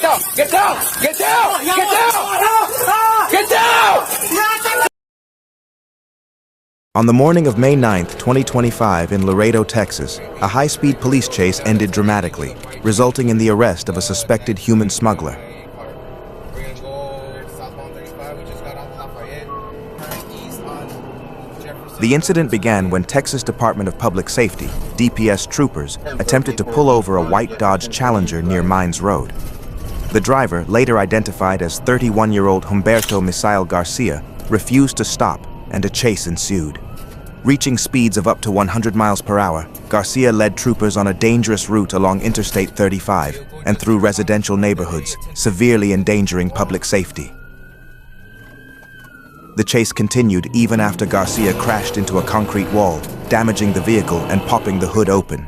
down! Get down! Get down! Get down! Get down! On the morning of May 9th, 2025 in Laredo, Texas, a high-speed police chase ended dramatically, resulting in the arrest of a suspected human smuggler. The incident began when Texas Department of Public Safety, DPS troopers, attempted to pull over a white Dodge Challenger near Mines Road. The driver, later identified as 31-year-old Humberto Misael Garcia, refused to stop, and a chase ensued. Reaching speeds of up to 100 miles per hour, Garcia led troopers on a dangerous route along Interstate 35 and through residential neighborhoods, severely endangering public safety. The chase continued even after Garcia crashed into a concrete wall, damaging the vehicle and popping the hood open.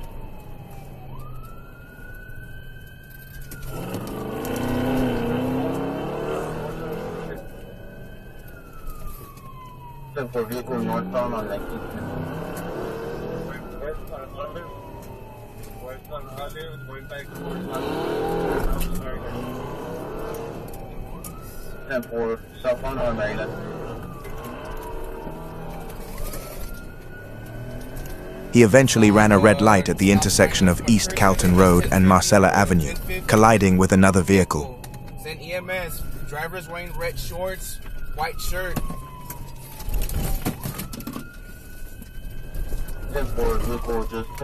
He eventually ran a red light at the intersection of East Calton Road and Marcella Avenue, colliding with another vehicle. Send EMS. Driver's wearing red shorts, white shirt.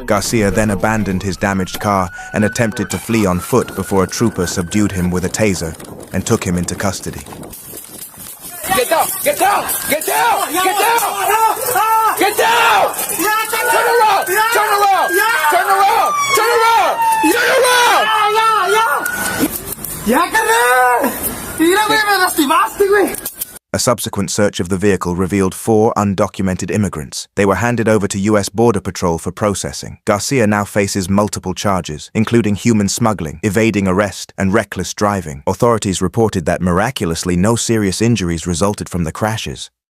Garcia then abandoned his damaged car and attempted to flee on foot before a trooper subdued him with a taser and took him into custody. Get down! Get down! Get down! Get down! Get down! Turn around! Turn around! Turn around! Turn around! Turn around! ¡Ya, carnal! ¡Mira, güey, me lastimaste, güey! A subsequent search of the vehicle revealed 4 undocumented immigrants. They were handed over to U.S. Border Patrol for processing. Garcia now faces multiple charges, including human smuggling, evading arrest, and reckless driving. Authorities reported that miraculously no serious injuries resulted from the crashes.